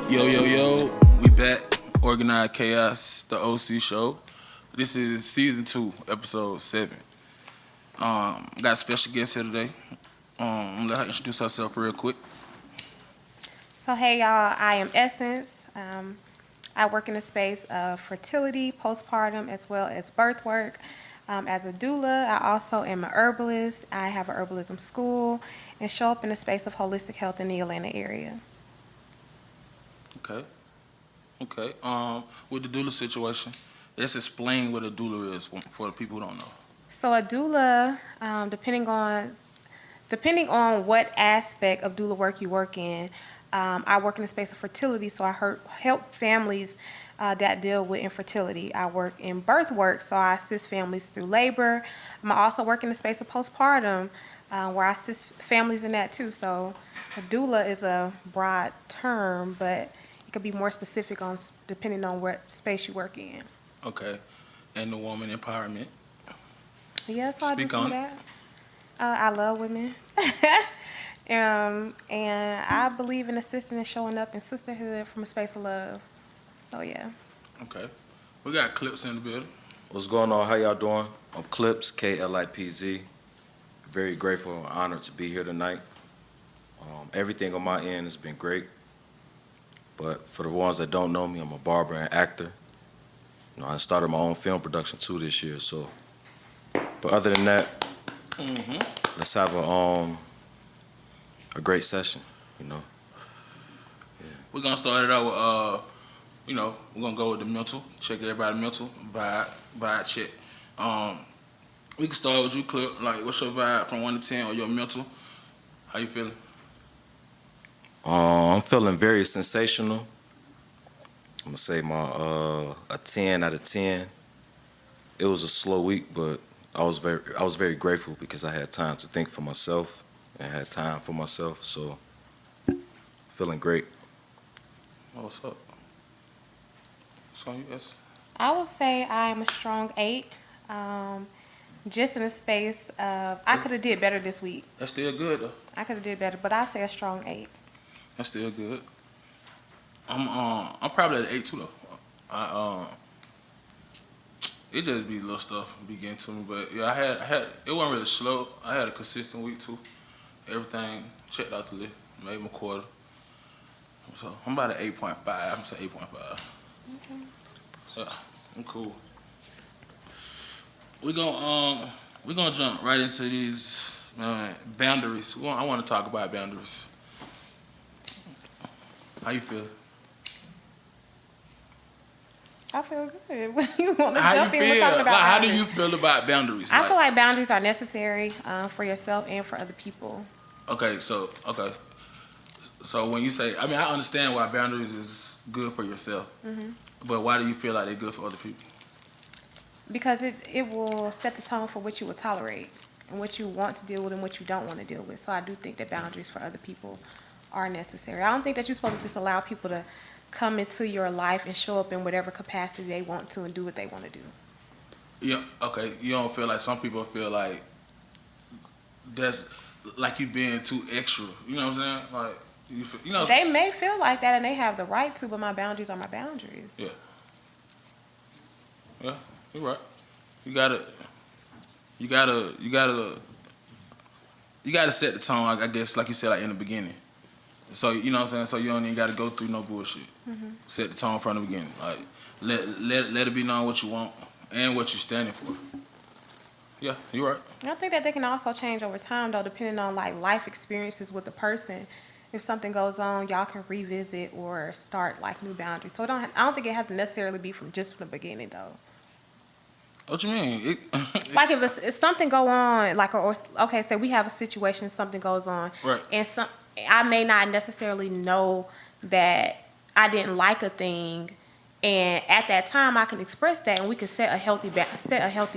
Yo, we back. Organized Chaos, the OC show. This is season 2, episode 7. Got a special guest here today. I'm gonna let her introduce herself real quick. So hey y'all, I am Essence. I work in the space of fertility, postpartum, as well as birth work. As a doula, I also am an herbalist. I have an herbalism school and show up in the space of holistic health in the Atlanta area. Okay. With the doula situation, let's explain what a doula is for the people who don't know. So a doula, depending on what aspect of doula work you work in, I work in the space of fertility, so I help families that deal with infertility. I work in birth work, so I assist families through labor. I also work in the space of postpartum, where I assist families in that too. So a doula is a broad term, but it could be more specific on depending on what space you work in. Okay. And the woman empowerment. Yeah, so I do Speak some on of it. that. I love women. And I believe in assisting and showing up in sisterhood from a space of love. So yeah. Okay. We got Clips in the building. What's going on? How y'all doing? I'm Clips, KLIPZ. Very grateful and honored to be here tonight. Everything on my end has been great. But for the ones that don't know me, I'm a barber and actor. I started my own film production too this year. So, but other than that, let's have a great session. We're gonna start it out with we're gonna go with the mental, check everybody's mental, vibe check. We can start with you, Clip. Like, what's your vibe from 1 to 10 or your mental? How you feeling? I'm feeling very sensational. I'm gonna say a 10 out of 10. It was a slow week, but I was very grateful because I had time to think for myself and had time for myself. So feeling great. What's up? What's on you, S? I would say I am a strong 8. Just in the space of I could have did better this week. That's still good though. I could have did better, but I say a strong 8. That's still good. I'm probably at 8 too though. It just be little stuff be getting to me, but yeah, I had it wasn't really slow. I had a consistent week too. Everything checked out the list, made my quarter. So I'm about at 8.5. I'm saying 8.5. Okay. Yeah, I'm cool. We're gonna jump right into these boundaries. I want to talk about boundaries. How you feel? I feel good. What do you want to How jump you in? We're feel? talking about Like, how do boundaries. you feel about boundaries? I feel like boundaries are necessary for yourself and for other people. Okay. So when you say, I mean, I understand why boundaries is good for yourself, but why do you feel like they're good for other people? Because it will set the tone for what you will tolerate and what you want to deal with and what you don't want to deal with. So I do think that boundaries for other people are necessary. I don't think that you're supposed to just allow people to come into your life and show up in whatever capacity they want to and do what they want to do. Yeah. Okay. You don't feel like some people feel like that's like you being too extra. You know what I'm saying? Like you know. They may feel like that and they have the right to, but my boundaries are my boundaries. Yeah. Yeah. You're right. You gotta set the tone. I guess, like you said, like in the beginning. So you know what I'm saying. So you don't even gotta go through no bullshit. Set the tone from the beginning. Like let it be known what you want and what you're standing for. Yeah, you're right. I think that they can also change over time, though, depending on like life experiences with the person. If something goes on, y'all can revisit or start like new boundaries. So I don't think it has to necessarily be from the beginning, though. What you mean? Like if something go on, like or okay, say we have a situation, something goes on, Right. and I may not necessarily know that I didn't like a thing, and at that time I can express that, and we can set a healthy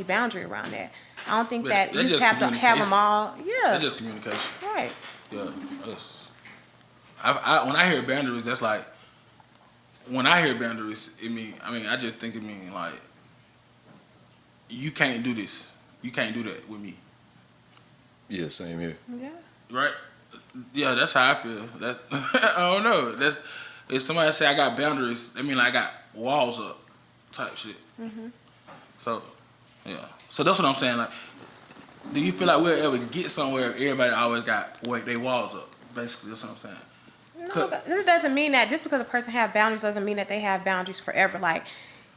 boundary around that. I don't think But that you that's just just have to have them all. Yeah, That's just communication. right. Yeah. When I hear boundaries, that's like when I hear boundaries, I just think it mean like you can't do this. You can't do that with me. Yeah, same here. Yeah. Right? Yeah, that's how I feel. That's I don't know. If somebody say I got boundaries, I mean like I got walls up, type shit. So, yeah. So that's what I'm saying. Like, do you feel like we'll ever get somewhere if everybody always got their walls up? Basically, that's what I'm saying. No, this doesn't mean that just because a person have boundaries doesn't mean that they have boundaries forever. Like,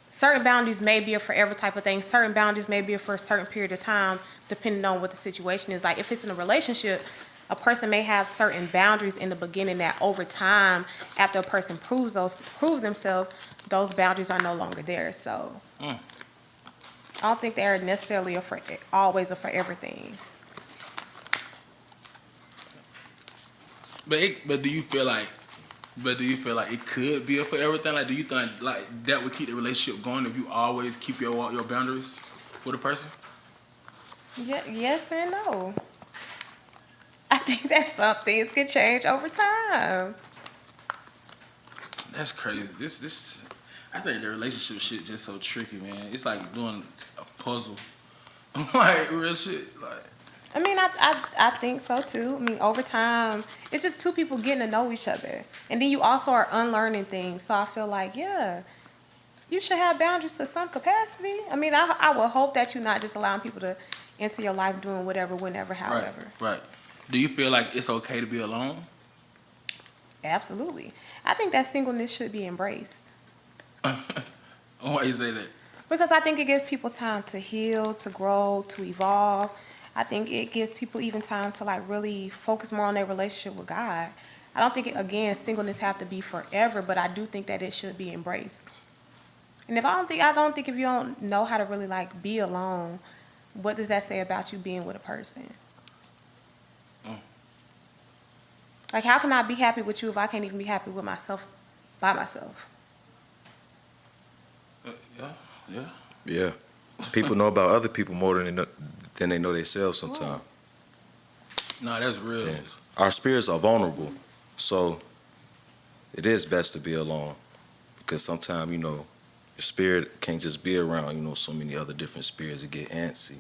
certain boundaries may be a forever type of thing. Certain boundaries may be for a certain period of time, depending on what the situation is. Like, if it's in a relationship, a person may have certain boundaries in the beginning that over time, after a person prove themselves, those boundaries are no longer there. So, I don't think they're necessarily always a forever thing. But do you feel like it could be a forever thing? Like, do you think like that would keep the relationship going if you always keep your boundaries with a person? Yeah, yes and no. I think that some things can change over time. That's crazy. This I think the relationship shit just so tricky, man. It's like doing a puzzle. Like real shit. Like I mean, I think so too. I mean, over time, it's just two people getting to know each other. And then you also are unlearning things. So I feel like, yeah, you should have boundaries to some capacity. I mean, I would hope that you're not just allowing people to enter your life doing whatever, whenever, however. Right. Do you feel like it's okay to be alone? Absolutely. I think that singleness should be embraced. Why you say that? Because I think it gives people time to heal, to grow, to evolve. I think it gives people even time to like really focus more on their relationship with God. I don't think, again, singleness have to be forever, but I do think that it should be embraced. And I don't think if you don't know how to really like be alone, what does that say about you being with a person? Like, how can I be happy with you if I can't even be happy with myself by myself? Yeah. Yeah. People know about other people more than they know themselves sometimes. No, that's real. And our spirits are vulnerable, so it is best to be alone because sometimes, your spirit can't just be around, so many other different spirits. It get antsy,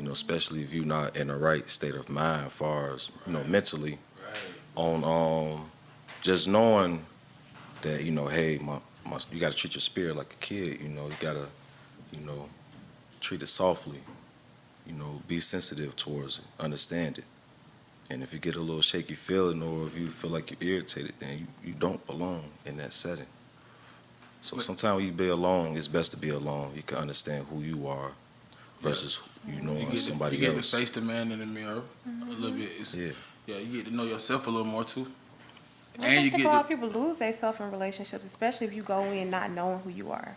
especially if you're not in the right state of mind as far as, mentally. On just knowing that, hey, you got to treat your spirit like a kid, you got to, treat it softly, be sensitive towards it, understand it. And if you get a little shaky feeling or if you feel like you're irritated, then you don't belong in that setting. So sometimes when you be alone, it's best to be alone. You can understand who you are versus somebody you else. You get to face the man in the mirror a little bit. Yeah, you get to know yourself a little more too. I think a lot of people lose themselves in relationships, especially if you go in not knowing who you are.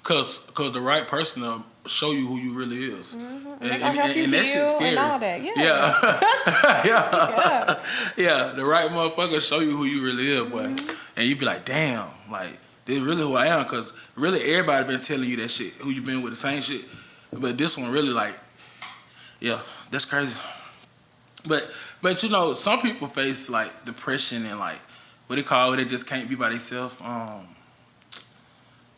Cause the right person will show you who you really is, And that shit's scary. And all that. Yeah. The right motherfucker show you who you really is, boy, and you be like, damn, like this is really who I am. Cause really everybody been telling you that shit, who you been with, the same shit, but this one really like, yeah, that's crazy. But some people face like depression and like what they call it, they just can't be by themselves.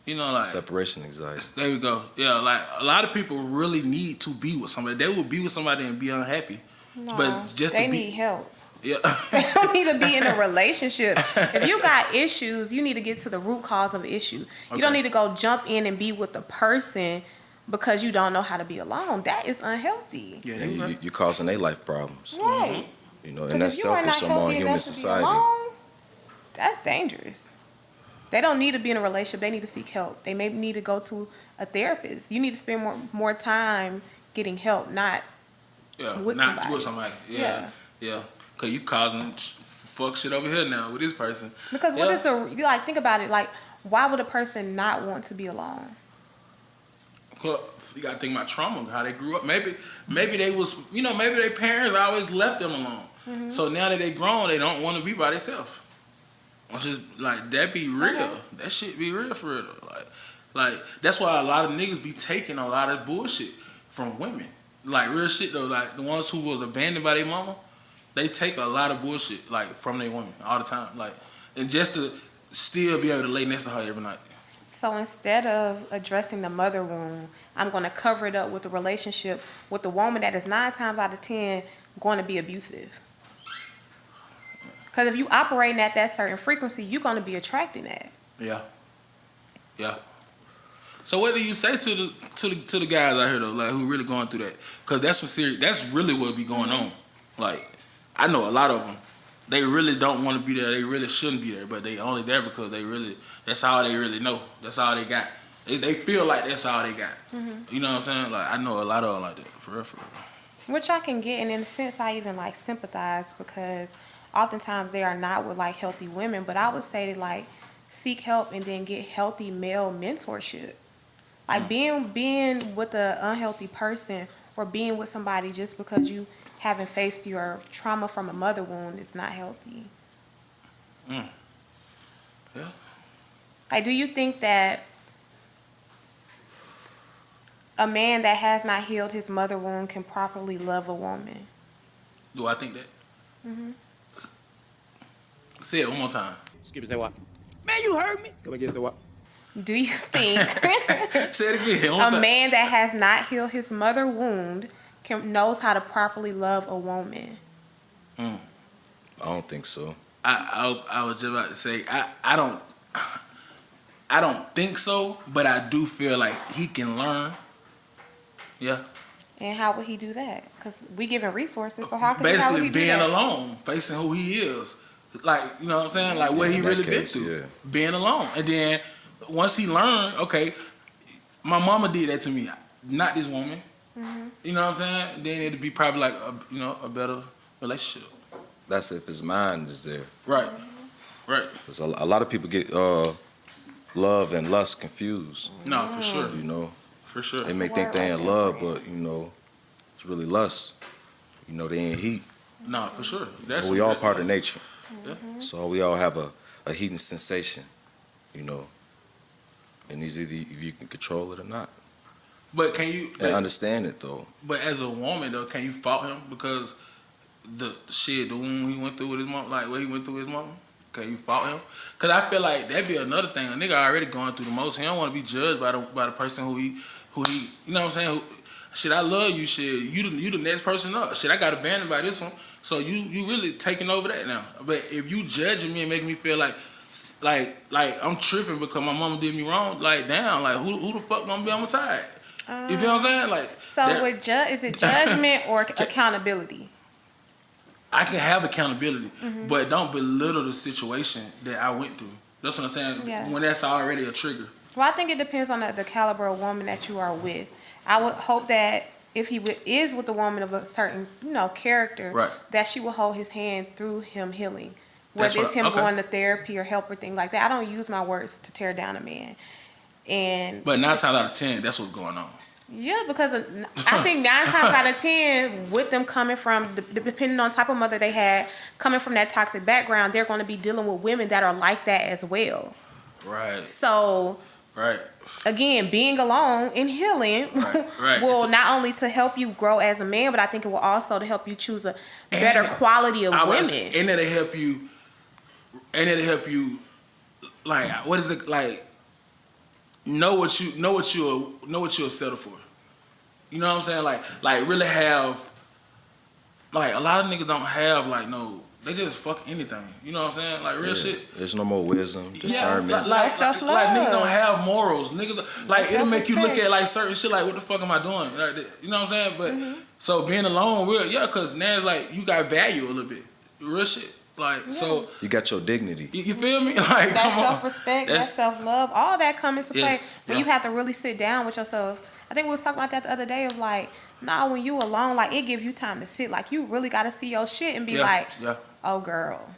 Like separation anxiety. There we go. Yeah, like a lot of people really need to be with somebody. They will be with somebody and be unhappy. No, but they need help. Yeah. They don't need to be in a relationship. If you got issues, you need to get to the root cause of the issue. You don't need to go jump in and be with the person because you don't know how to be alone. That is unhealthy. Yeah, you're causing their life problems. Right. And that's selfish among human society. Alone, that's dangerous. They don't need to be in a relationship. They need to seek help. They may need to go to a therapist. You need to spend more time getting help, not with somebody. Yeah. Because you causing fuck shit over here now with this person. Because what is think about it, like, why would a person not want to be alone? You gotta think about trauma, how they grew up. Maybe they was, maybe their parents always left them alone. So now that they grown, they don't want to be by themselves. Which is like that be real. Okay. That shit be real for real. Like that's why a lot of niggas be taking a lot of bullshit from women. Like real shit though. Like the ones who was abandoned by their mama, they take a lot of bullshit like from their women all the time. Like, and just to still be able to lay next to her every night. So instead of addressing the mother wound, I'm going to cover it up with a relationship with a woman that is 9 times out of 10 going to be abusive. Because if you operating at that certain frequency, you're going to be attracting that. Yeah. Yeah. So what do you say to the guys out here though, like who really going through that? Because that's what serious. That's really what be going on. Like I know a lot of them. They really don't want to be there. They really shouldn't be there, but they only there because they really. That's all they really know. That's all they got. They feel like that's all they got. You know what I'm saying? Like I know a lot of them like that. For real, for real. Which I can get, and in a sense, I even like sympathize because oftentimes they are not with like healthy women. But I would say to like seek help and then get healthy male mentorship. Like being with an unhealthy person or being with somebody just because you haven't faced your trauma from a mother wound is not healthy. Yeah. Like, do you think that a man that has not healed his mother wound can properly love a woman? Do I think that? Say it one more time. Skip it, say what? Man, you heard me. Come again, say what? Do you think Say it again. One more a time. man that has not healed his mother wound knows how to properly love a woman? I don't think so. I was just about to say I don't think so, but I do feel like he can learn. Yeah. And how would he do that? Because we giving resources, so how would he Basically do being that? alone, facing who he is. Like, you know what I'm saying? Like what he in that really case, been through. yeah. Being alone. And then once he learned, okay, my mama did that to me, not this woman. You know what I'm saying? Then it'd be probably like a better relationship. That's if his mind is there. Right. Right. 'Cause a lot of people get love and lust confused. No, for sure. You know, For sure. they may think they in love, but it's really lust. They ain't heat. No, for sure. But we all part of nature. nature, so we all have a heating sensation. And it's either if you can control it or not. But can you? And understand it though. But as a woman though, can you fault him because the wound he went through with his mom, like what he went through with his mom? Can you fault him? Cause I feel like that'd be another thing. A nigga already going through the most. He don't want to be judged by the person who he. You know what I'm saying? Shit, I love you. Shit, you the next person up. Shit, I got abandoned by this one. So you really taking over that now. But if you judging me and making me feel like I'm tripping because my mama did me wrong, like damn, like who the fuck gonna be on my side? You feel what I'm saying? Like So that, is it judgment or accountability? I can have accountability, but don't belittle the situation that I went through. That's what I'm saying. Yeah. When that's already a trigger. Well, I think it depends on the caliber of woman that you are with. I would hope that if he is with a woman of a certain, character, Right. that she will hold his hand through him healing. That's Whether it's him okay. going to therapy or help or thing like that. I don't use my words to tear down a man. And But 9 times out of 10, that's what's going on. yeah, because I think 9 times out of 10, with them coming from, depending on the type of mother they had, coming from that toxic background, they're going to be dealing with women that are like that as well. Right. So Right. again, being alone and healing Right. will not only to help you grow as a man, but I think it will also to help you choose a better quality of women. And it'll help you. And it'll help you. Like, what is it like? Know what you'll settle for. You know what I'm saying? Like really have. Like a lot of niggas don't have no. They just fuck anything. You know what I'm saying? Like real shit. There's no more wisdom, discernment. Like self-love. Like niggas don't have morals. Niggas like it'll make you look self-respect. at like certain shit like what the fuck am I doing? Like, you know what I'm saying? But so being alone, cause now it's like you got value a little bit. Real shit. Like so You got your dignity. you feel me? Like That come on. self-respect, that That's- self-love, all that come into play Yes, when yeah. you have to really sit down with yourself. I think we was talking about that the other day of like, when you alone, like it gives you time to sit. Like you really got to see your shit and be like, oh girl,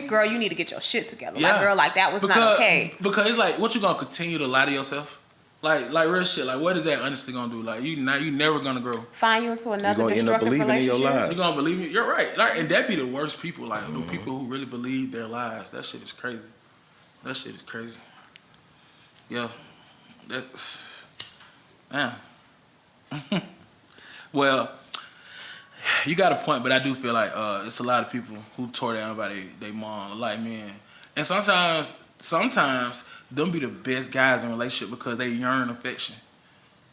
girl, you need to get your shit together. Like girl, like that was not okay. Because it's like, what you gonna continue to lie to yourself? Like real shit. Like what is that honestly gonna do? Like you never gonna grow. Find you into another You're gonna end up destructive believing in your relationship. lies. You gonna believe me? You're right. Like, and that be the worst people. Like the people who really believe their lies. That shit is crazy. That shit is crazy. Yeah. That's man. Well, you got a point, but I do feel like it's a lot of people who tore down by their mom, like men. And sometimes them be the best guys in a relationship because they yearn affection.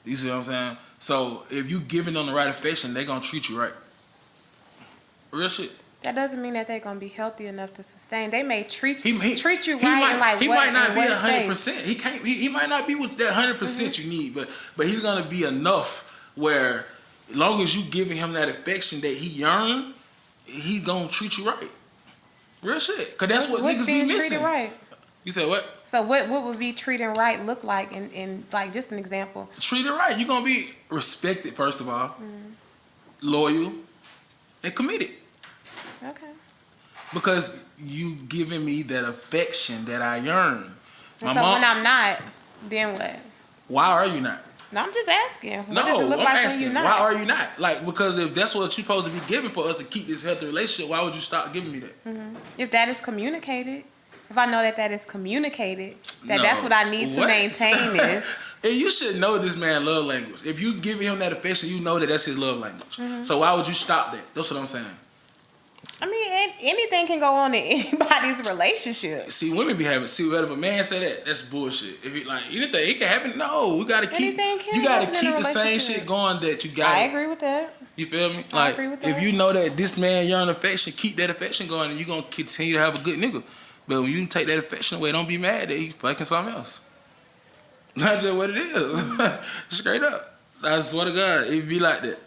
You see what I'm saying? So if you giving them the right affection, they gonna treat you right. Real shit. That doesn't mean that they're gonna be healthy enough to sustain. They may treat you He right might, in like he what, might not in be what 100%. space. He can't. He might not be with that 100% you need, but he's gonna be enough where, as long as you giving him that affection that he yearn, he gonna treat you right. Real shit. Cause that's what What's niggas be being missing. treated right? You said what? So what would be treating right look like in like just an example? Treat it right. You're gonna be respected first of all, loyal, and committed. Okay. Because you giving me that affection that I yearn. So when I'm not, then what? Why are you not? No, I'm just asking. What No, does it look I'm like asking, when you're not? why are you not? Like, because if that's what you're supposed to be giving for us to keep this healthy relationship, why would you stop giving me that? If that is communicated, if I know that is communicated, that No. that's what I need to What? maintain this. And you should know this man love language. If you giving him that affection, you know that that's his love language. So why would you stop that? That's what I'm saying. I mean, anything can go on in anybody's relationship. See, women be having. See, if a man say that, that's bullshit. If he like anything, it can happen. No, we gotta keep. Anything can You gotta happen in keep a the same relationship. shit going that you got. I agree with that. You feel me? I Like, agree with if that. you know that this man yearn affection, keep that affection going, and you gonna continue to have a good nigga. But when you take that affection away, don't be mad that he fucking something else. That's just what it is. Straight up. I swear to God, it be like that.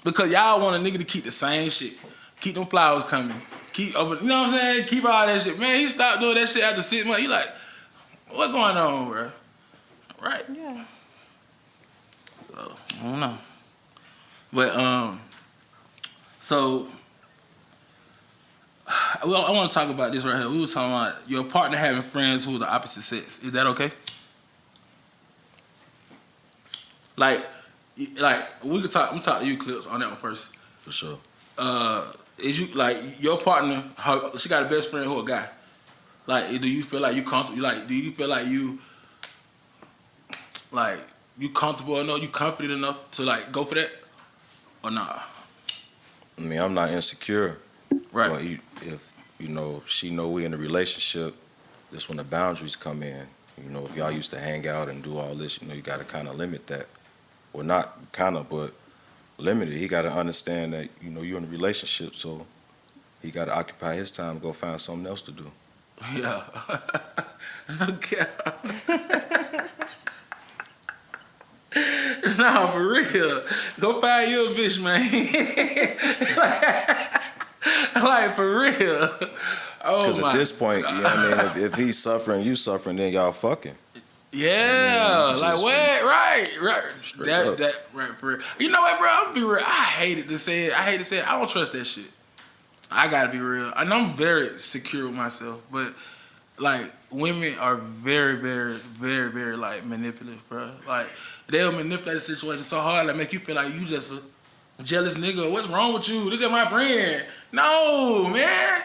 Because y'all want a nigga to keep the same shit. Keep them flowers coming. Keep, you know what I'm saying? Keep all that shit. Man, he stopped doing that shit after 6 months. You like, what going on, bro? Right? Yeah. So, I don't know. But, so, I want to talk about this right here. We were talking about your partner having friends who are the opposite sex. Is that okay? Like we could talk. I'm talking to you, Clips, on that one first. For sure. Is you like your partner? She got a best friend who a guy. Like, do you feel like you comfortable? Like, do you feel like you comfortable enough? You confident enough to like go for that, or nah? I mean, I'm not insecure. Right. But if she know we in a relationship, that's when the boundaries come in. You know, if y'all used to hang out and do all this, you got to kind of limit that. Well, not kind of, but limit it. He got to understand that, you're in a relationship, so he got to occupy his time to go find something else to do. Yeah. Okay. Nah, for real. Go find you a bitch, man. like for real. Oh Because my at this point, God. you know what I mean? If he's suffering, you suffering, then y'all fucking. Yeah, just- like what? Right. Straight up. That right for real. You know what, bro? I'm be real. I hate to say it. I don't trust that shit. I gotta be real. I know I'm very secure with myself, but like women are very, very, very, very like manipulative, bro. Like they'll manipulate the situation so hard, like make you feel like you just a jealous nigga. What's wrong with you? Look at my friend. No, man.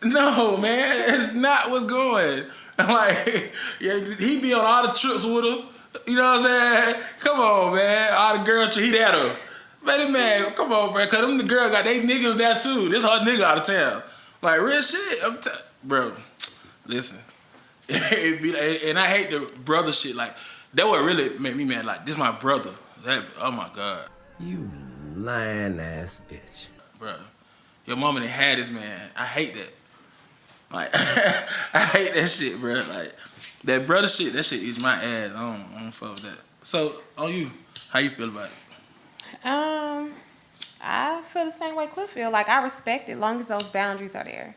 That's not what's going. Like, yeah, he be on all the trips with her. You know what I'm saying? Come on, man. All the girl trips, he at her. Man, come on, bro. Cause them the girl got they niggas there too. This her nigga out of town. Like real shit. Bro, listen. It be like, and I hate the brother shit. Like that would really make me mad. Like this my brother. Oh my God. You lying ass bitch. Bro, your mama done had this man. I hate that. Like, I hate that shit, bro. Like, that brother shit, that shit is my ass. I don't fuck with that. So, on you, how you feel about it? I feel the same way Cliff feel. Like I respect it, as long as those boundaries are there.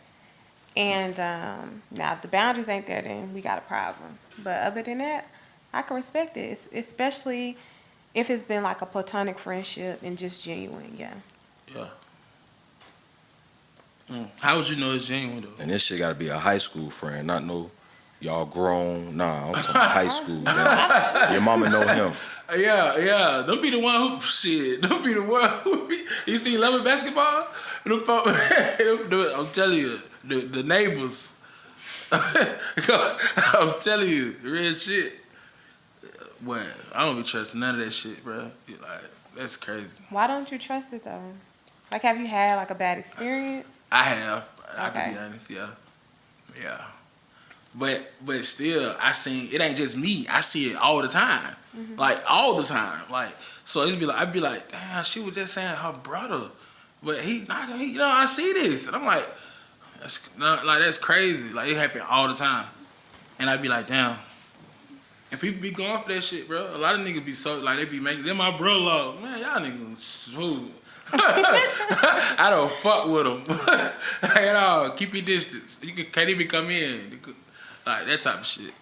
And now if the boundaries ain't there, then we got a problem. But other than that, I can respect it, especially if it's been like a platonic friendship and just genuine. Yeah. Yeah. How would you know it's genuine though? And this shit got to be a high school friend, not no y'all grown. Nah, I'm talking high school. Man. Your mama know him. Yeah. Don't be the one who shit. Don't be the one who you see loving basketball. I'm telling you, the neighbors. I'm telling you, real shit. Well, I don't be trusting none of that shit, bro. Like that's crazy. Why don't you trust it though? Like, have you had like a bad experience? I have. I Okay. can be honest, yeah. But still, it ain't just me. I see it all the time. Like all the time. Like so I'd be like, damn, she was just saying her brother. But you know, I see this, and I'm like, that's crazy. Like, it happen all the time, and I be like, damn. And people be going for that shit, bro. A lot of niggas be so like they be making them my bro-law. Man, y'all niggas smooth. I don't fuck with them at all. Keep your distance. Can't even come in. Like that type of shit.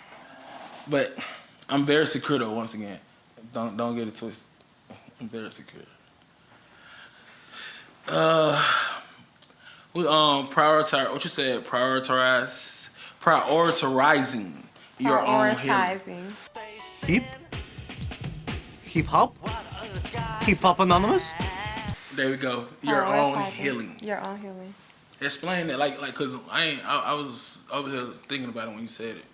But I'm very secure though. Once again, don't get it twisted. I'm very secure. We prioritize. What you said? Prioritizing your own healing. Prioritizing. Hip? Hip hop? Hip hop Anonymous? There we go. Your own Prioritizing healing. Your own healing. Explain that, like, cause I was over here thinking about it when you said it.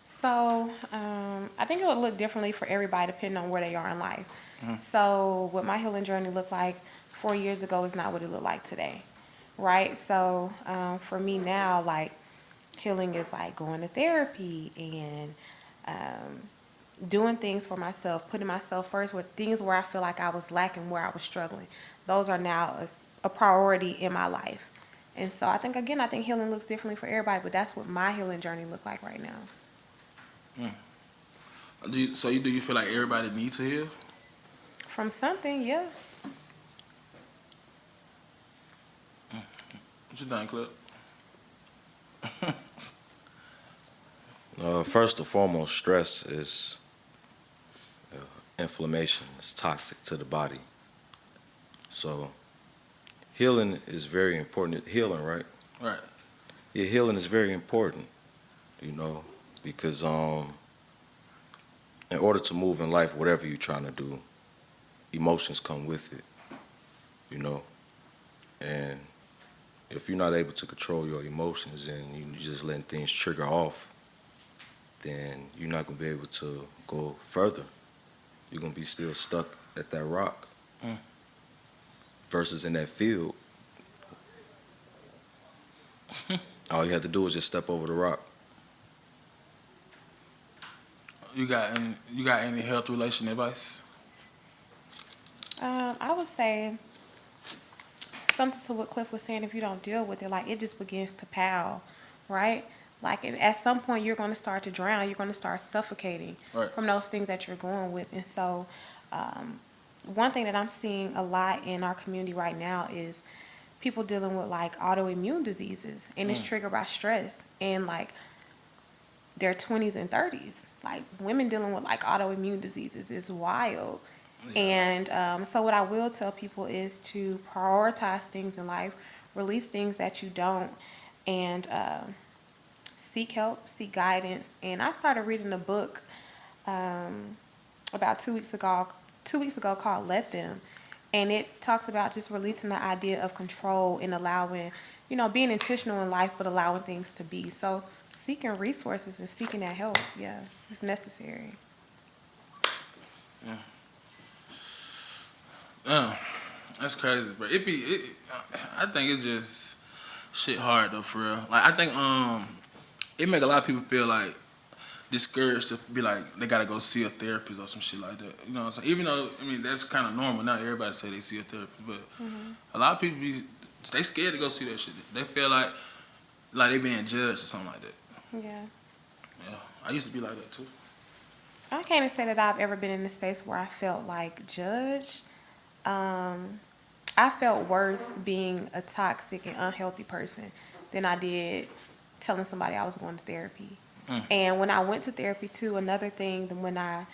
So, I think it would look differently for everybody depending on where they are in life. So, what my healing journey looked like 4 years ago is not what it looked like today, right? So, for me now, like, healing is like going to therapy and doing things for myself, putting myself first with things where I feel like I was lacking, where I was struggling. Those are now a priority in my life. And so I think healing looks differently for everybody, but that's what my healing journey look like right now. Do you feel like everybody needs to heal? From something, yeah. What you think, Clip? First and foremost, stress is inflammation. It's toxic to the body. So healing is very important. Healing, right? Right. Yeah, healing is very important, you know, because in order to move in life, whatever you're trying to do, emotions come with it, you know. And if you're not able to control your emotions and you're just letting things trigger off, then you're not going to be able to go further. You're going to be still stuck at that rock. Versus in that field, all you have to do is just step over the rock. You got any health relation advice? I would say something to what Cliff was saying. If you don't deal with it, like, it just begins to pile, right? Like, and at some point you're going to start to drown. You're going to start suffocating from those things that you're going with. And so, one thing that I'm seeing a lot in our community right now is people dealing with like autoimmune diseases, and it's triggered by stress in like their 20s and 30s. Like, women dealing with like autoimmune diseases is wild. And so what I will tell people is to prioritize things in life, release things that you don't, and seek help, seek guidance. And I started reading a book about 2 weeks ago called Let Them. And it talks about just releasing the idea of control and allowing, you know, being intentional in life, but allowing things to be. So seeking resources and seeking that help, yeah, it's necessary. Yeah. That's crazy, bro. I think it's just shit hard though, for real. Like, I think it make a lot of people feel like discouraged to be like they gotta go see a therapist or some shit like that. You know what I'm saying? Even though, I mean, that's kind of normal. Not everybody say they see a therapist, but a lot of people they scared to go see that shit. They feel like they being judged or something like that. Yeah. Yeah, I used to be like that too. I can't say that I've ever been in a space where I felt like judged. I felt worse being a toxic and unhealthy person than I did telling somebody I was going to therapy. And when I went to therapy too, another thing, when I,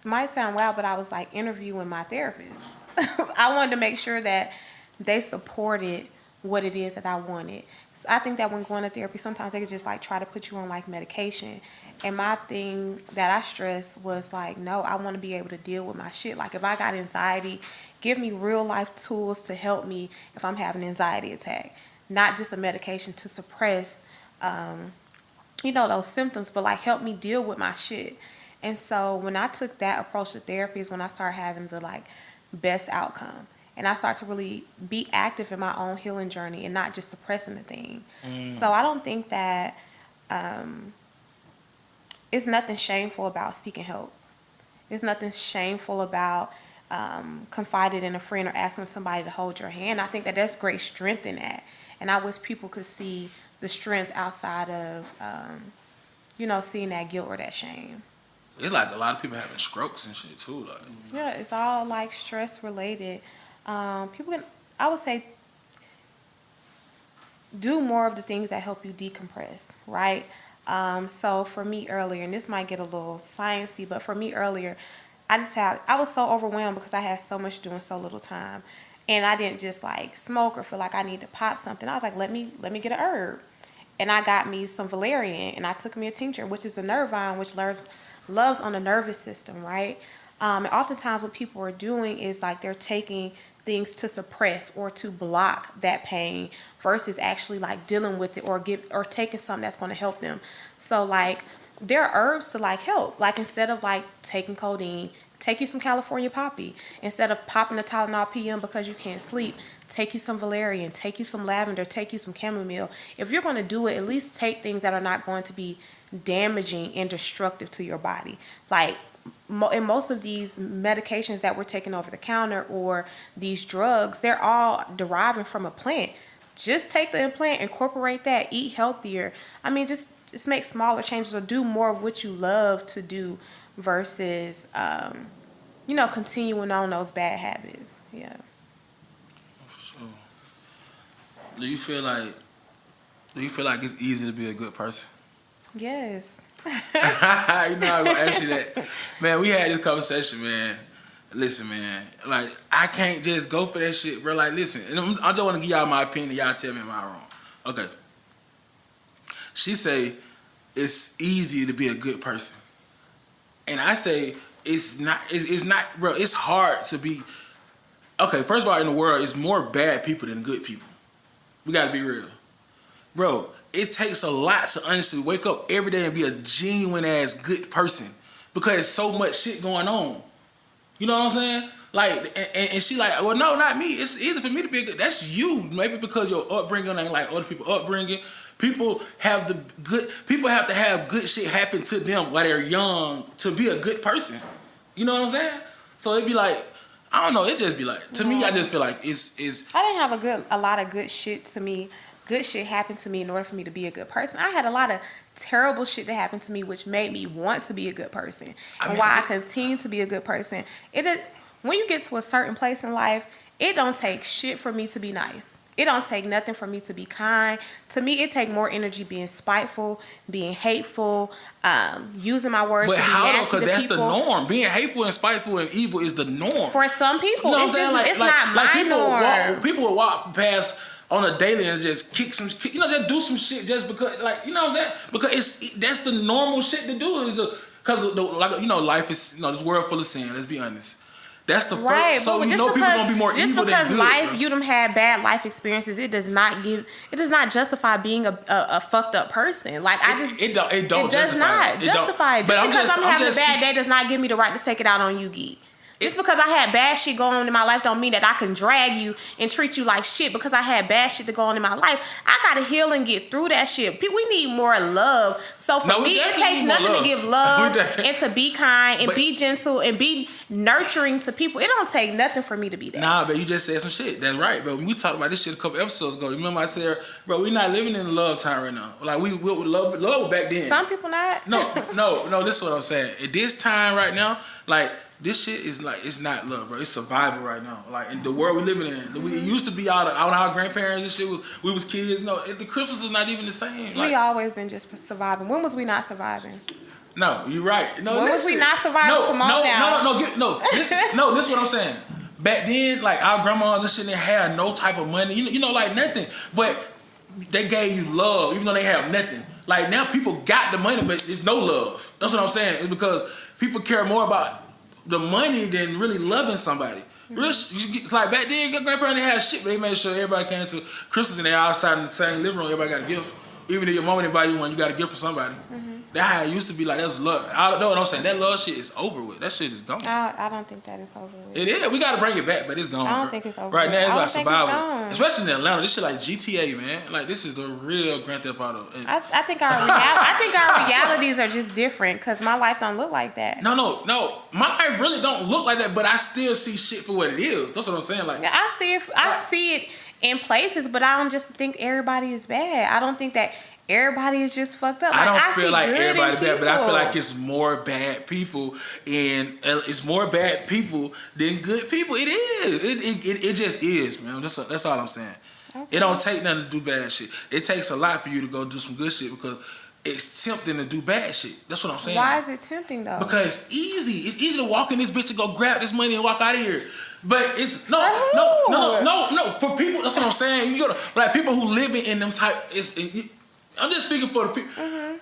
might sound wild, but I was like interviewing my therapist. I wanted to make sure that they supported what it is that I wanted. So I think that when going to therapy, sometimes they could just like try to put you on like medication. And my thing that I stressed was like, no, I want to be able to deal with my shit. Like, if I got anxiety, give me real life tools to help me if I'm having an anxiety attack. Not just a medication to suppress, you know, those symptoms, but like help me deal with my shit. And so when I took that approach to therapy is when I started having the like best outcome. And I started to really be active in my own healing journey and not just suppressing the thing. So I don't think that it's nothing shameful about seeking help. There's nothing shameful about confided in a friend or asking somebody to hold your hand. I think that that's great strength in that. And I wish people could see the strength outside of, seeing that guilt or that shame. It's like a lot of people having strokes and shit too. Like, Yeah, it's all like stress related. People can, I would say, do more of the things that help you decompress, right? So for me earlier, and this might get a little sciencey, but for me earlier, I was so overwhelmed because I had so much doing so little time. And I didn't just like smoke or feel like I need to pop something. I was like, let me get a herb. And I got me some valerian and I took me a tincture, which is a nerve vine, which loves on the nervous system, right? And oftentimes what people are doing is like they're taking things to suppress or to block that pain versus actually like dealing with it or taking something that's going to help them. So like there are herbs to like help. Like instead of like taking codeine, take you some California poppy. Instead of popping a Tylenol PM because you can't sleep, take you some valerian, take you some lavender, take you some chamomile. If you're going to do it, at least take things that are not going to be damaging and destructive to your body. Like in most of these medications that we're taking over the counter or these drugs, they're all deriving from a plant. Just take the implant, incorporate that, eat healthier. I mean, just make smaller changes or do more of what you love to do versus, continuing on those bad habits. Yeah. for sure. Do you feel like it's easy to be a good person? Yes. You know I'm gonna ask you that. Man, we had this conversation, man. Listen, man, like I can't just go for that shit, bro. Like, listen, and I just want to give y'all my opinion. Y'all tell me am I wrong? Okay. She say it's easy to be a good person, and I say it's not. It's not, bro. It's hard to be. Okay, first of all, in the world, it's more bad people than good people. We gotta be real, bro. It takes a lot to honestly wake up every day and be a genuine ass good person because there's so much shit going on. You know what I'm saying? Like, and she like, well, no, not me. It's easy for me to be a good. That's you. Maybe because your upbringing ain't like other people upbringing. People have to have good shit happen to them while they're young to be a good person. You know what I'm saying? So it'd be like, I don't know. It just be like, to me, I just feel like it's. I didn't have a lot of good shit to me. Good shit happened to me in order for me to be a good person. I had a lot of terrible shit that happened to me, which made me want to be a good person. And why I continue to be a good person. It is when you get to a certain place in life, it don't take shit for me to be nice. It don't take nothing for me to be kind. To me, it take more energy being spiteful, being hateful, using my words But to be how though? nasty Because to that's people. the norm. Being hateful and spiteful and evil is the norm. For some people, You know it's what I'm saying? just, it's not my norm. People will walk past on a daily and just just do some shit just because, like, you know what I'm saying? Because that's the normal shit to do. Is because life is, this world full of sin. Let's be honest. That's the Right, first. So but people gonna be more just evil than because good. life, bro. you done had bad life experiences, it does not justify being a fucked up person. Like It does justify not it. justify it. Just But because I'm having a just bad day does not give me the right to take it out on you, Geek. Just because I had bad shit going on in my life don't mean that I can drag you and treat you like shit because I had bad shit to go on in my life. I gotta heal and get through that shit. We need more love. So for me, it takes nothing to give love and to be kind and be gentle and be nurturing to people. It don't take nothing for me to be that. Nah, but you just said some shit. That's right, bro. We talked about this shit a couple episodes ago. You remember I said, bro, we not living in love time right now. Like we love back then. Some people not. No, this is what I'm saying. At this time right now, like, this shit is like, it's not love, bro. It's survival right now. Like, in the world we living in. We used to be out our grandparents and shit. We was kids. No, the Christmas is not even the same. Like, We always been just surviving. When was we not surviving? no, you're right. No, When was we not surviving? No, Come on now. This is what I'm saying. Back then, like, our grandmas and shit, they had no type of money. Like nothing. But they gave you love, even though they have nothing. Like, now people got the money, but there's no love. That's what I'm saying. It's because people care more about the money than really loving somebody. It's like back then, your grandparents didn't have shit, but they made sure everybody came to Christmas and they all outside in the same living room. Everybody got a gift. Even if your mama didn't buy you one, you got to gift for somebody. That's how it used to be. Like that's love. I don't know what I'm saying. That love shit is over with. That shit is gone. I don't think that is over with. It is. We got to bring it back, but it's gone. I don't think it's over right with. now. It's I about don't think it's survival, gone. especially in Atlanta. This shit like GTA, man. Like this is the real Grand Theft Auto. I think our realities are just different because my life don't look like that. No. My life really don't look like that, but I still see shit for what it is. That's what I'm saying. Like I see it in places, but I don't just think everybody is bad. I don't think that everybody is just fucked up. I Like, don't feel see like good in everybody bad, but I feel people. like it's more bad people, and it's more bad people than good people. It is. It just is, man. That's all I'm saying. Okay. It don't take nothing to do bad shit. It takes a lot for you to go do some good shit because it's tempting to do bad shit. That's what I'm saying. Why is it tempting though? Because it's easy. It's easy to walk in this bitch and go grab this money and walk out of here. But it's no. For people, that's what I'm saying. You gotta like people who live in them type. I'm just speaking for the people.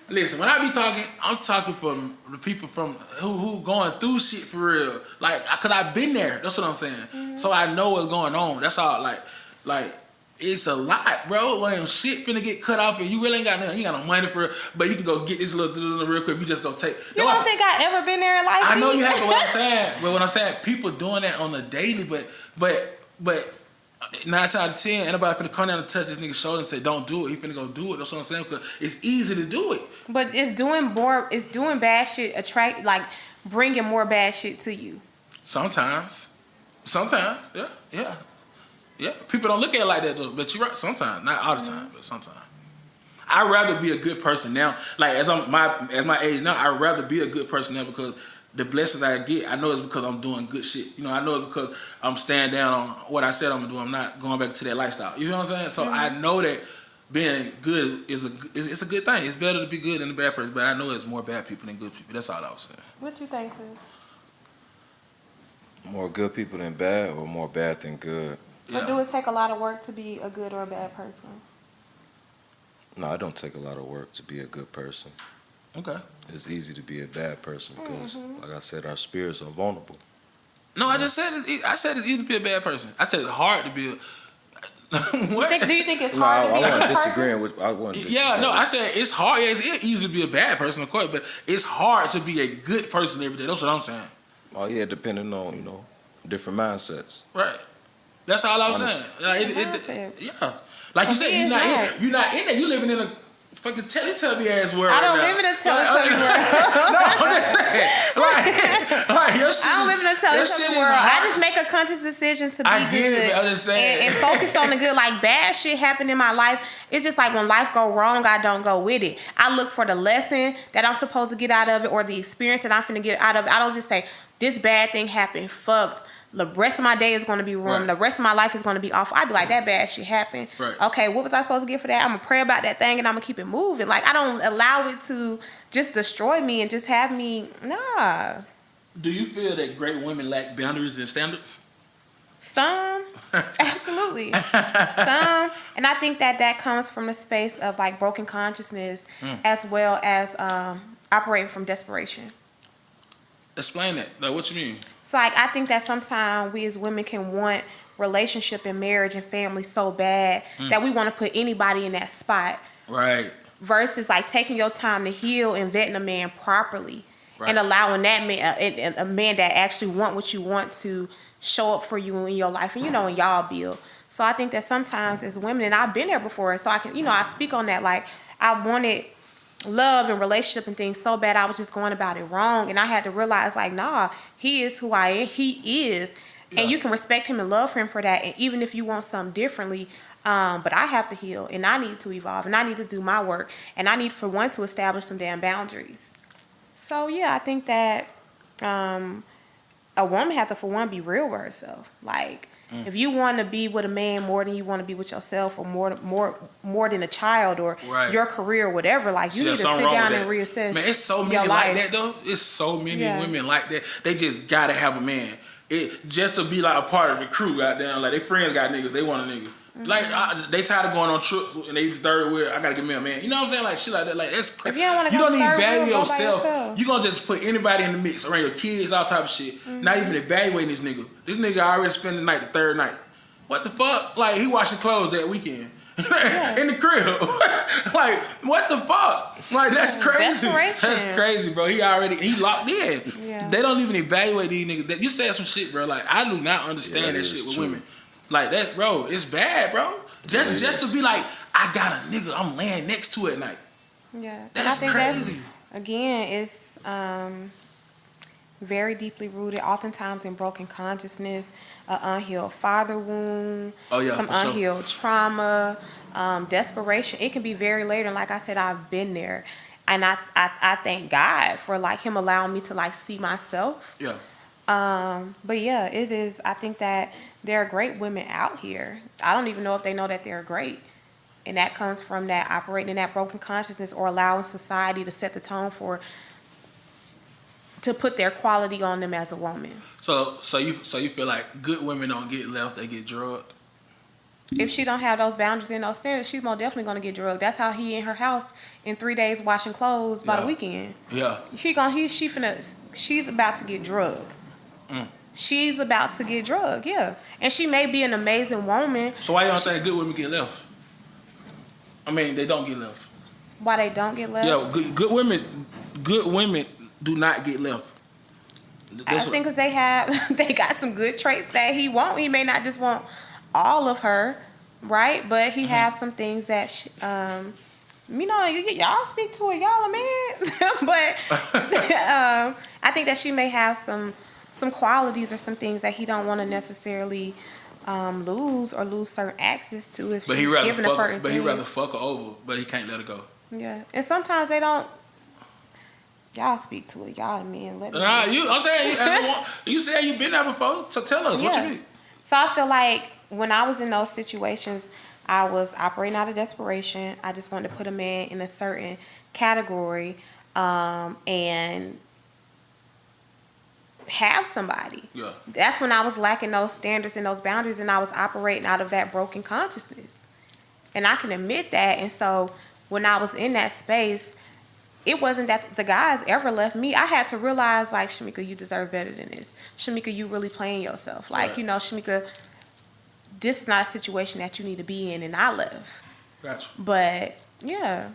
Listen, when I be talking, I'm talking for the people from who going through shit for real. Like, cause I've been there. That's what I'm saying. So I know what's going on. That's all. Like it's a lot, bro. When shit finna get cut off and you really ain't got nothing. You got no money for it, but you can go get this little real quick. You just go take. You don't think I ever been there in life? I know Steve? you have, but what I'm saying, people doing that on a daily, but 9 times out of 10, anybody finna come down and touch this nigga's shoulder and say, "Don't do it." He finna go do it. That's what I'm saying. Because it's easy to do it. But it's doing bad shit bringing more bad shit to you. Sometimes, yeah. People don't look at it like that though. But you're right. Sometimes, not all the time, but sometimes. I'd rather be a good person now. Like as my age now, I'd rather be a good person now because the blessings I get, I know it's because I'm doing good shit. You know, I know it's because I'm staying down on what I said I'm gonna do. I'm not going back to that lifestyle. You know what I'm saying? So I know that being good is a good thing. It's better to be good than a bad person. But I know there's more bad people than good people. That's all I was saying. What you think, Chris? More good people than bad, or more bad than good? Or do it take a lot of work to be a good or a bad person? No, it don't take a lot of work to be a good person. Okay. It's easy to be a bad person because, like I said, our spirits are vulnerable. No, I just said I said it's easy to be a bad person. I said it's hard to be a. What? Do you think it's No, hard I to be a wasn't good person? disagreeing with. I wasn't. Yeah, disagreeing no, with- I said it's hard. Yeah, it's easy to be a bad person, of course, but it's hard to be a good person every day. That's what I'm saying. Oh yeah, depending on different mindsets. Right. That's all I was Honest. saying. Like, Mindset. yeah. Like you said, He you're is not right. in that. You living in a fucking Teletubby ass world. I don't right live in now. a Teletubby world. No, I'm just saying. Like your shit I don't live in a your shit Teletubby is world. I hard. just make a conscious decision to be I get good it, but I'm just saying. and focus on the good. Like bad shit happened in my life. It's just like when life go wrong, I don't go with it. I look for the lesson that I'm supposed to get out of it or the experience that I'm finna get out of it. I don't just say this bad thing happened. Fuck. The rest of my day is going to be ruined. Right. The rest of my life is going to be awful. I'd be like, that bad shit happened. Right. Okay, what was I supposed to get for that? I'm going to pray about that thing and I'm going to keep it moving. Like, I don't allow it to just destroy me and just have me, nah. Do you feel that great women lack boundaries and standards? Some, absolutely. Some. And I think that comes from the space of like broken consciousness as well as operating from desperation. Explain that. Like, what you mean? So like I think that sometimes we as women can want relationship and marriage and family so bad that we want to put anybody in that spot Right. versus like taking your time to heal and vetting a man properly Right. and allowing that man a man that actually want what you want to show up for you in your life and and y'all build. So I think that sometimes as women, and I've been there before, so I can I speak on that. Like I wanted love and relationship and things so bad I was just going about it wrong, and I had to realize like nah, he is who I am. He is, and you can respect him and love him for that. And even if you want something differently, but I have to heal and I need to evolve and I need to do my work and I need for one to establish some damn boundaries. So yeah, I think that a woman has to for one be real with herself. Like if you want to be with a man more than you want to be with yourself, or more than a child or Right. your career or whatever, like you See, need there's to something sit wrong down with and that. reassess. Man, it's so many your like life. that though. It's so many Yeah. women like that. They just gotta have a man. It just to be like a part of the crew. Goddamn, like their friends got niggas. They want a nigga. Like they tired of going on trips and they the third wheel. I gotta get me a man. You know what I'm saying? Like shit like that. Like that's If you don't wanna you go don't even third wheel, value go by yourself. yourself. You gonna just put anybody in the mix around your kids, all type of shit. Not even evaluating this nigga. This nigga already spent the night, the third night. What the fuck? Like he washing clothes that weekend. in the crib. Like, what the fuck? Like, that's crazy. Desperation. That's crazy, bro. He locked in. Yeah. They don't even evaluate these niggas. You said some shit, bro. Like, I do not understand that shit with women. Like that, bro. It's bad, bro. Just to be like, I got a nigga I'm laying next to at night. Yeah. That's And I think crazy. Again, it's very deeply rooted, oftentimes in broken consciousness, an unhealed father wound, some for sure. unhealed trauma, desperation. It can be very later, and like I said, I've been there. And I thank God for like him allowing me to like see myself. Yeah. But yeah, it is. I think that there are great women out here. I don't even know if they know that they're great. And that comes from that operating in that broken consciousness or allowing society to set the tone to put their quality on them as a woman. So you feel like good women don't get left, they get drugged? If she don't have those boundaries and those standards, she's most definitely gonna get drugged. That's how he in her house in 3 days washing clothes by the weekend. Yeah. She's about to get drugged. She's about to get drugged, yeah. And she may be an amazing woman. So why you don't think good women get left? I mean, they don't get left. Why they don't get left? Yeah, good women do not get left. I think because they got some good traits that he won't. He may not just want all of her, right? But he have some things that, y'all speak to it, y'all a man. But I think that she may have some qualities or some things that he don't want to necessarily lose certain access to if But she's given a certain he thing. rather fuck her over, but he can't let her go. Yeah, and sometimes they don't. Y'all speak to it, y'all the men. Let me know. I'm saying you said you've been there before, so tell us what you mean. So I feel like when I was in those situations, I was operating out of desperation. I just wanted to put a man in a certain category and have somebody. Yeah. That's when I was lacking those standards and those boundaries, and I was operating out of that broken consciousness. And I can admit that. And so when I was in that space, it wasn't that the guys ever left me. I had to realize, like, Shamika, you deserve better than this. Shamika, you really playing yourself. Like, Right. Shamika, this is not a situation that you need to be in, and I left. Gotcha. But, yeah.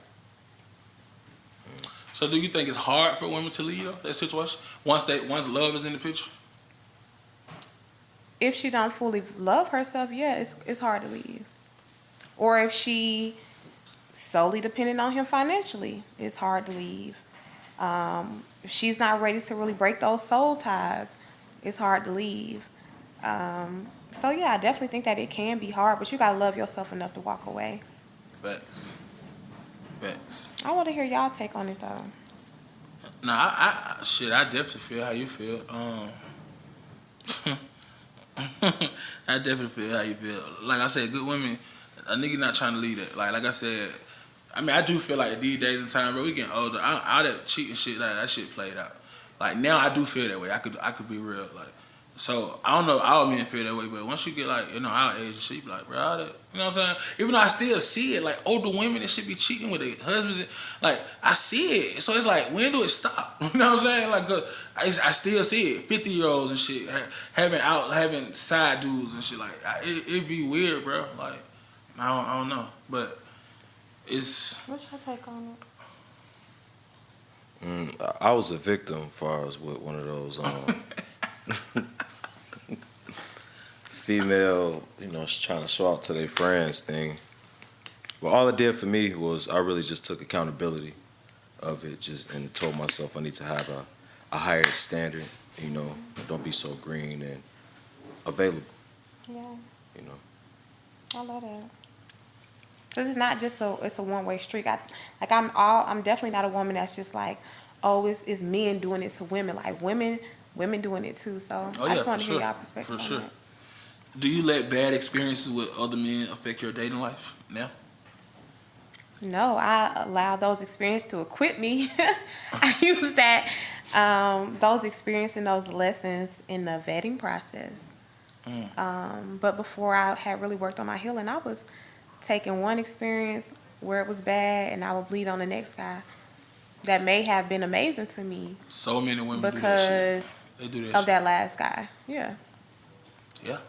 So do you think it's hard for women to leave that situation once love is in the picture? If she don't fully love herself, yeah, it's hard to leave. Or if she solely dependent on him financially, it's hard to leave. If she's not ready to really break those soul ties, it's hard to leave. So yeah, I definitely think that it can be hard, but you gotta love yourself enough to walk away. Facts. I want to hear y'all take on it though. No, I definitely feel how you feel. I definitely feel how you feel. Like I said, good women, a nigga not trying to leave that. Like I said, I mean, I do feel like these days and time, bro, we getting older. All that cheating shit, that shit played out. Like now, I do feel that way. I could be real. Like, so I don't know, all men feel that way, but once you get like, our age and shit, you be like, bro, all that, you know what I'm saying? Even though I still see it, like older women that should be cheating with their husbands, like I see it. So it's like, when do it stop? You know what I'm saying? Like, I still see it. 50-year-olds and shit having side dudes and shit. Like, it'd be weird, bro. Like, I don't know, but it's. What's your take on it? I was a victim as far as with one of those female, trying to show out to their friends thing. But all it did for me was I really just took accountability of it, and told myself I need to have a higher standard, don't be so green and available, Yeah, I love that. Cause it's not just it's a one-way street. I'm definitely not a woman that's just like, oh, it's men doing it to women. Like women doing it too. So I just want to hear y'all perspective for on sure. that. Do you let bad experiences with other men affect your dating life now? No, I allow those experiences to equip me. I use those experiences and those lessons in the vetting process. But before I had really worked on my healing, I was taking one experience where it was bad and I would bleed on the next guy. That may have been amazing to me. So many women do that shit. They do that of shit. that last guy. Yeah. Yeah.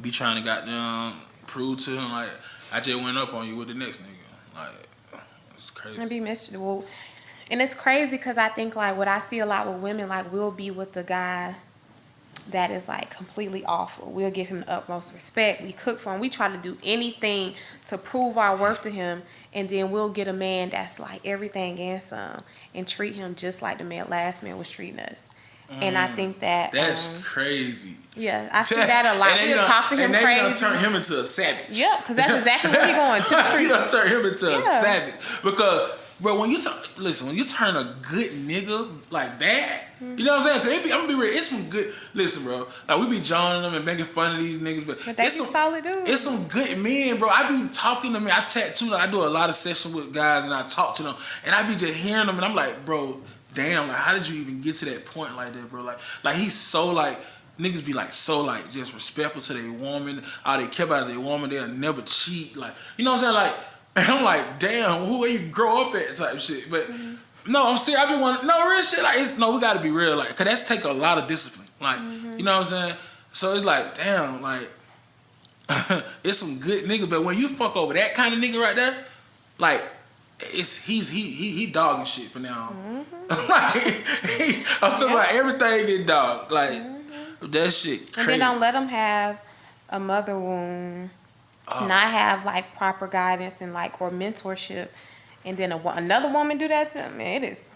Be trying to goddamn prove to him like I just went up on you with the next nigga. Like it's crazy. And be miserable. And it's crazy because I think like what I see a lot with women, like we'll be with the guy that is like completely awful. We'll give him the utmost respect. We cook for him. We try to do anything to prove our worth to him. And then we'll get a man that's like everything and some and treat him just like the last man was treating us. And I think that's crazy. Yeah, I see that a lot. We'll talk to him and crazy. And turn him into a savage. Yep, because that's exactly what he going to the street. You done turn him into a savage. Because, bro, when you turn a good nigga like that, you know what I'm saying? I'm gonna be real. It's some good. Listen, bro. Like we be joining them and making fun of these niggas, but they be solid dudes. It's some good men, bro. I be talking to me. I tattoo. Like, I do a lot of sessions with guys, and I talk to them, and I be just hearing them, and I'm like, bro, damn. Like, how did you even get to that point like that, bro? Like he's so like. Niggas be like so like just respectful to their woman. All they care about their woman. They'll never cheat. Like, you know what I'm saying? Like, and I'm like, damn, who where you grow up at type shit. But no, I'm serious. I be wanting real shit. Like, we gotta be real. Like, cause that's take a lot of discipline. Like, you know what I'm saying? So it's like, damn, like, it's some good niggas. But when you fuck over that kind of nigga right there, like, he dogging shit for now on. Like, I'm talking about everything get dogged. Like. That shit crazy. And then don't let them have a mother wound, not have like proper guidance and like or mentorship, and then another woman do that to them. Man, it is.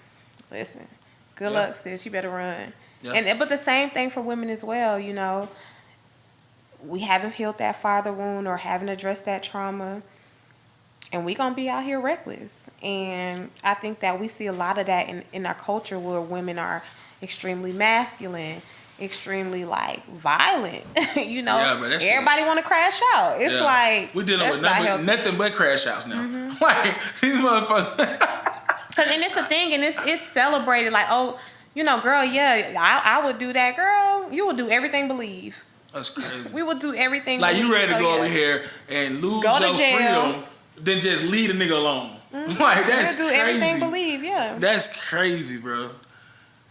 Listen, good luck, sis. You better run. Yeah. But the same thing for women as well. You know, we haven't healed that father wound or haven't addressed that trauma, and we gonna be out here reckless. And I think that we see a lot of that in our culture where women are extremely masculine. Extremely like violent, you know. Yeah, but everybody want to crash out. It's like we dealing with nothing but crash outs now. Like these motherfuckers. And it's a thing, and it's celebrated. Like, oh, you know, girl, yeah, I would do that, girl. You would do everything. Believe. That's crazy. We would do everything. Like you ready to go over here and lose your freedom, then just leave a nigga alone. Like that's crazy. Do everything. Believe, yeah. That's crazy, bro.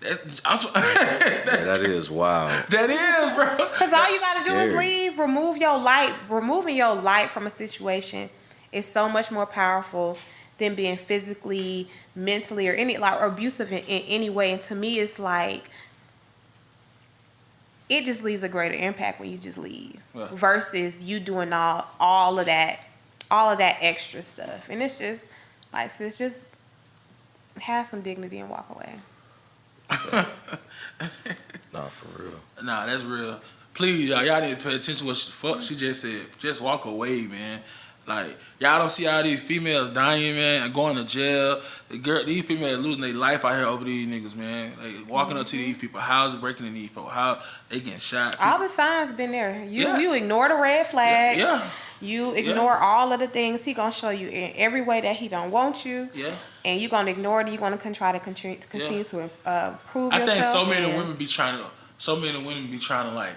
That is wild. That is, bro. Because all you gotta do is leave, remove your light. Removing your light from a situation is so much more powerful than being physically, mentally, or abusive in any way. And to me, it's like it just leaves a greater impact when you just leave versus you doing all of that extra stuff. And it's just like, sis, just have some dignity and walk away. Nah, for real. Nah, that's real. Please, y'all need to pay attention to what the fuck she just said. Just walk away, man. Like, y'all don't see all these females dying, man, and going to jail. These females losing their life out here over these niggas, man. Like, walking up to these people, houses breaking in these folks, how they getting shot. All the signs been there. You ignore the red flags. Yeah. You ignore all of the things he gonna show you in every way that he don't want you. Yeah. And you gonna ignore it. You gonna try to continue to prove yourself. I think so many women be trying to like,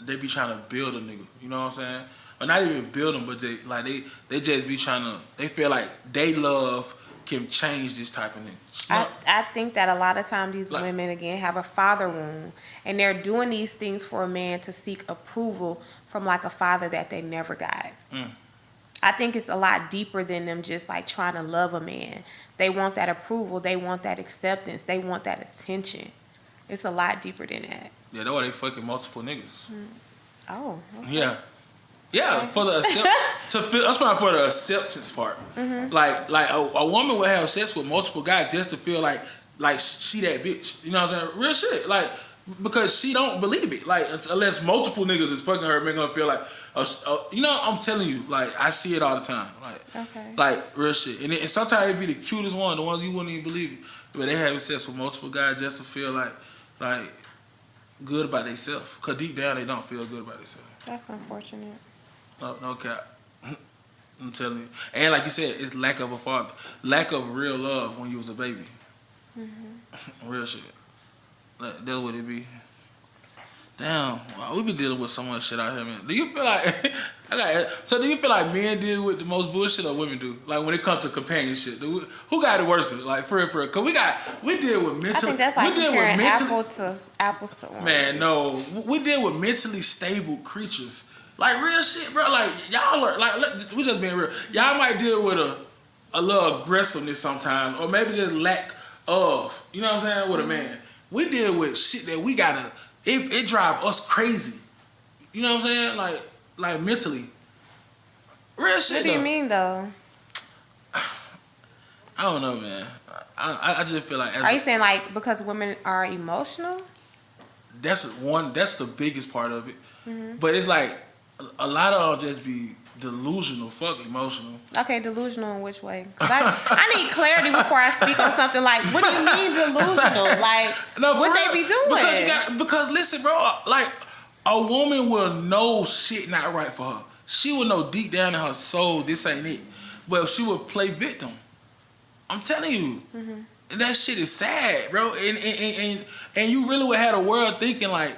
they be trying to build a nigga. You know what I'm saying? Or not even build them, but they just be trying to. They feel like they love can change this type of nigga. I think that a lot of times these women again have a father wound, and they're doing these things for a man to seek approval from like a father that they never got. I think it's a lot deeper than them just like trying to love a man. They want that approval. They want that acceptance. They want that attention. It's a lot deeper than that. Yeah, that's why they fucking multiple niggas. Oh. Okay. Yeah. Yeah, okay. For the that's why for the acceptance part. Like a woman would have sex with multiple guys just to feel like she that bitch. You know what I'm saying? Real shit. Like, because she don't believe it. Like, unless multiple niggas is fucking her, making her feel like, you know, I'm telling you, like, I see it all the time. Like, like real shit. And sometimes it be the cutest one, the ones you wouldn't even believe it. But they having sex with multiple guys just to feel like good about themselves. Because deep down, they don't feel good about themselves. That's unfortunate. No cap. I'm telling you. And like you said, it's lack of a father. Lack of real love when you was a baby. Real shit. That's what it be. Damn, wow, we be dealing with so much shit out here, man. Do you feel like do you feel like men deal with the most bullshit or women do? Like when it comes to companionship, who got it worse? Like for real? Cause we deal with mentally. I think that's like comparing apples to man, no, we deal with mentally stable creatures. Like real shit, bro. Like y'all are like we just being real. Y'all might deal with a little aggressiveness sometimes, or maybe just lack of. You know what I'm saying? With a man, we deal with shit that we gotta. It drive us crazy. You know what I'm saying? Like mentally. Real shit. What do you though. mean though? I don't know, man. I just feel like Are you saying like because women are emotional? that's the biggest part of it. But it's like a lot of them just be delusional, fuck emotional. Okay, delusional in which way? 'Cause I need clarity before I speak on something like, what do you mean delusional? Like, No, what for they real. be doing? Because listen, bro, like a woman will know shit not right for her. She will know deep down in her soul this ain't it. But she will play victim. I'm telling you. And that shit is sad, bro. And you really would have the world thinking like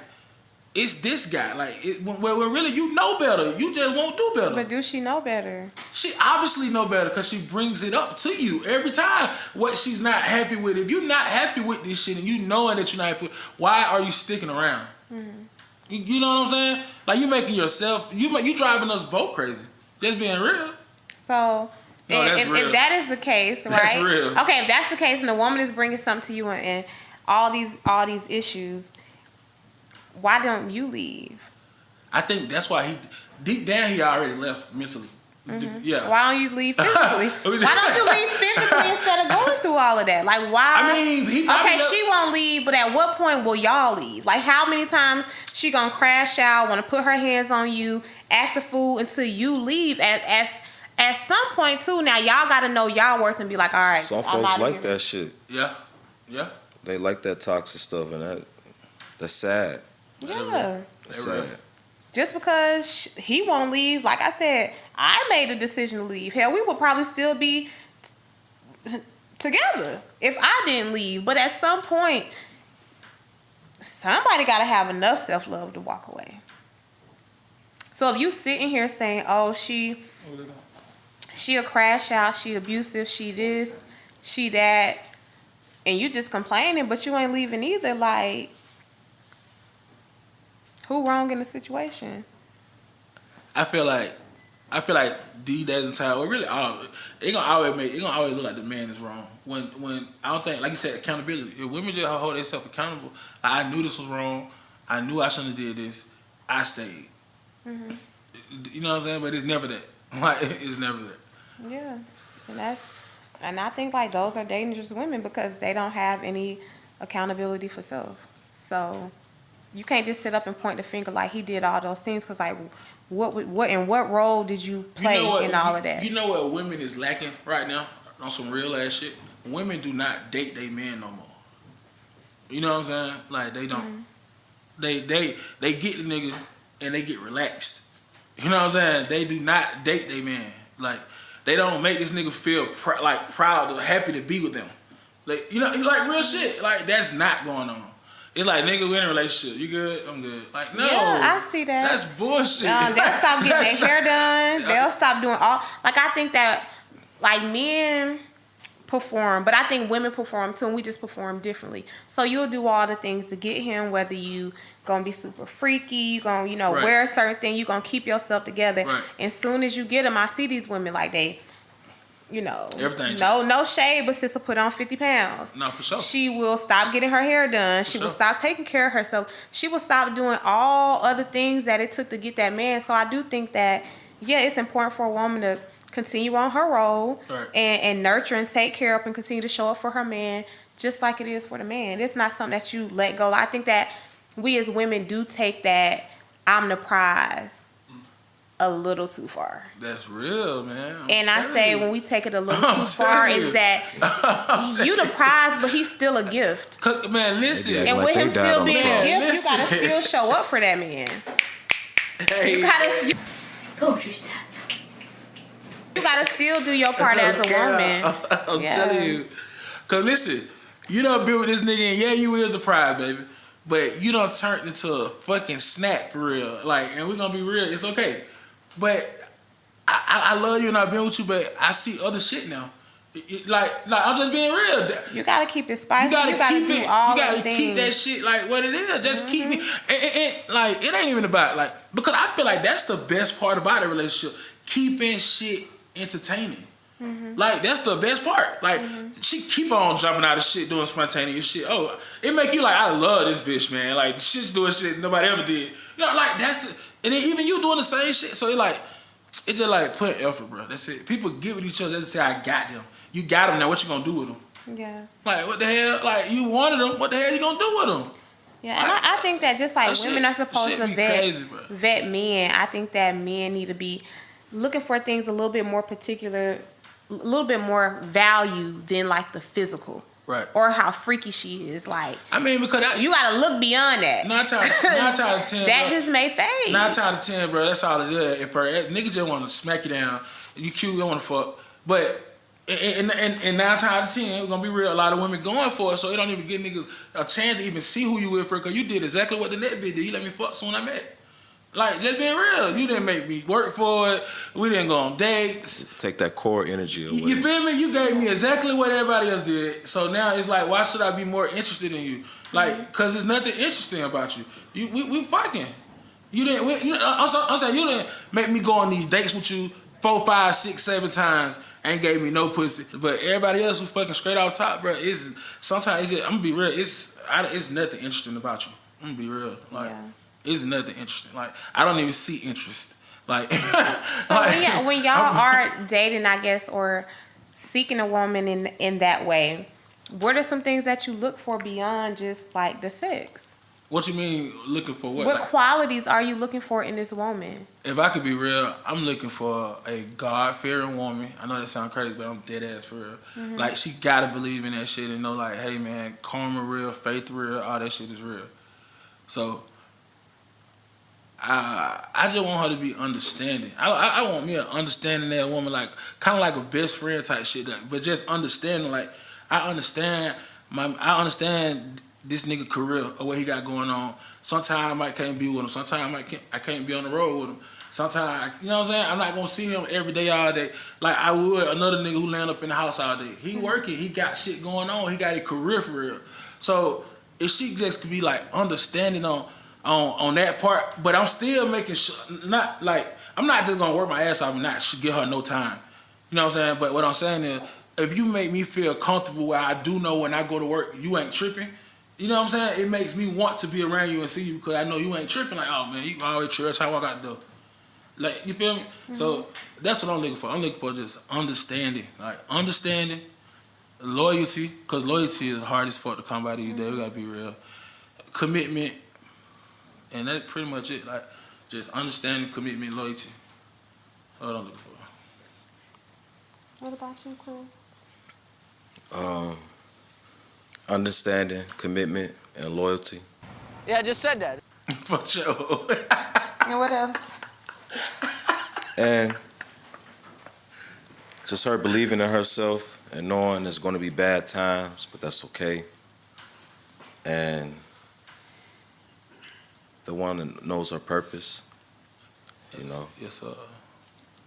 it's this guy. Like when really you know better. You just won't do better. But do she know better? She obviously know better because she brings it up to you every time what she's not happy with. If you're not happy with this shit and you knowing that you're not happy, why are you sticking around? You know what I'm saying? Like you making yourself, you driving us both crazy. Just being real. So No, that's real. if that is the case, right? That's real. Okay, if that's the case, and the woman is bringing something to you and all these issues, why don't you leave? I think that's why deep down he already left mentally. Yeah. Why don't you leave physically? Why don't you leave physically instead of going through all of that? Like why? I mean, he probably okay, she won't leave, but at what point will y'all leave? Like how many times she gonna crash out, want to put her hands on you, act the fool until you leave? At some point too, now y'all gotta know y'all worth and be like, all right. Some I'm folks outta like here. that shit. Yeah. They like that toxic stuff, and that's sad. Yeah. That's They real. sad. Just because he won't leave, like I said, I made a decision to leave. Hell, we would probably still be together if I didn't leave. But at some point, somebody got to have enough self-love to walk away. So if you sitting here saying, oh, she a crash out, she abusive, she this, she that, and you just complaining, but you ain't leaving either, like, who wrong in the situation? I feel like these days and time, or really all, it gonna always look like the man is wrong. When I don't think, like you said, accountability. If women just hold themselves accountable, like, I knew this was wrong, I knew I shouldn't have did this, I stayed. You know what I'm saying? But it's never that. Like it's never that. Yeah, and I think like those are dangerous women because they don't have any accountability for self. So you can't just sit up and point the finger like he did all those things because like what role did you play in all of that? You know what women is lacking right now on some real ass shit? Women do not date their man no more. You know what I'm saying? Like they don't. They get the nigga and they get relaxed. You know what I'm saying? They do not date their man. Like they don't make this nigga feel proud or happy to be with them. Like you know, like real shit. Like that's not going on. It's like, nigga, we in a relationship. You good? I'm good. Like, no. Yeah, I see that. That's bullshit. They'll stop getting their hair done. They'll stop doing all. Like, I think that, like, men perform, but I think women perform too, and we just perform differently. So you'll do all the things to get him, whether you gonna be super freaky, you gonna, Right. wear a certain thing, you gonna keep yourself together. Right. And soon as you get him, I see these women, like, they, Everything. no shade, but sister put on 50 pounds. No, for sure. She will stop getting her hair done. She will sure. stop taking care of herself. She will stop doing all other things that it took to get that man. So I do think that, yeah, it's important for a woman to continue on her role Right. and nurture and take care of and continue to show up for her man just like it is for the man. It's not something that you let go. I think that we as women do take that I'm the prize a little too far. That's real, man. And I say when we take it a little I'm too far telling you. is that you the prize, but he's still a gift. Man, listen. Yeah. And Like with they him died still on the being a cross. gift, you Listen. gotta still show up for that man. Hey, Poetry style. You gotta still do your part as a woman. I'm Yes. telling you. Cause listen, you done been with this nigga and yeah, you is the prize, baby. But you done turned into a fucking snack for real. Like, and we gonna be real, it's okay. But I love you and I've been with you, but I see other shit now. Like I'm just being real. You gotta keep it spicy. You gotta keep do it. all You gotta the keep that things. shit like what it is. Just keep it. And like it ain't even about like because I feel like that's the best part about a relationship. Keeping shit entertaining. Like that's the best part. Like she keep on jumping out of shit, doing spontaneous shit. Oh, it make you like I love this bitch, man. Like she's doing shit nobody ever did. You know, like that's the. And then even you doing the same shit. So it like it just like put effort, bro. That's it. People get with each other. They just say I got them. You got them now. What you gonna do with them? Yeah. Like what the hell? Like you wanted them. What the hell you gonna do with them? Yeah, and I think that just like That shit- women are supposed shit to be vet crazy, bro. vet men, I think that men need to be looking for things a little bit more particular, a little bit more value than like the physical. Right. Or how freaky she is. Like I mean because you gotta look beyond that. 9 times out of 10. That bro, just may fade. 9 times out of 10, bro. That's all it is. If her nigga just want to smack you down, you cute, you want to fuck. But and 9 times out of 10, we're gonna be real. A lot of women going for it, so it don't even give niggas a chance to even see who you with for. Cause you did exactly what the net bitch did. You let me fuck soon I met. Like just being real. You didn't make me work for it. We didn't go on dates. Take that core energy away. You feel me? You gave me exactly what everybody else did. So now it's like, why should I be more interested in you? Like, cause there's nothing interesting about you. We fucking. You didn't. I'm saying you didn't make me go on these dates with you 4, 5, 6, 7 times. Ain't gave me no pussy. But everybody else who fucking straight off top, bro. Sometimes I'm gonna be real. It's nothing interesting about you. I'm gonna be real. Like it's nothing interesting. Like I don't even see interest. Like So when y'all are dating, I guess, or seeking a woman in that way, what are some things that you look for beyond just like the sex? What you mean looking for what? What Like, qualities are you looking for in this woman? if I could be real, I'm looking for a God-fearing woman. I know that sounds crazy, but I'm dead ass for real. Like she gotta believe in that shit and know like, hey man, karma real, faith real, all that shit is real. So I just want her to be understanding. I want me an understanding that woman, like kind of like a best friend type shit, but just understanding. Like I understand this nigga career or what he got going on. Sometimes I might can't be with him. Sometimes I can't be on the road with him. Sometimes you know what I'm saying. I'm not gonna see him every day all day like I would another nigga who land up in the house all day. He working. He got shit going on. He got a career for real. So if she just could be like understanding on that part, but I'm still making sure, not like, I'm not just gonna work my ass off and not give her no time. You know what I'm saying? But what I'm saying is, if you make me feel comfortable where I do know when I go to work, you ain't tripping, you know what I'm saying? It makes me want to be around you and see you because I know you ain't tripping like, oh man, you always trip, that's how I got to do. Like, you feel me? So that's what I'm looking for. I'm looking for just understanding. Like, understanding, loyalty, because loyalty is hard as fuck to come by these days, we gotta be real. Commitment, and that's pretty much it. Like, just understanding, commitment, loyalty. That's what I'm looking for. What about you, Quinn? Understanding, commitment, and loyalty. Yeah, I just said that. For sure. And what else? And just her believing in herself and knowing there's going to be bad times, but that's okay. And the one that knows her purpose, you know, Yes, sir.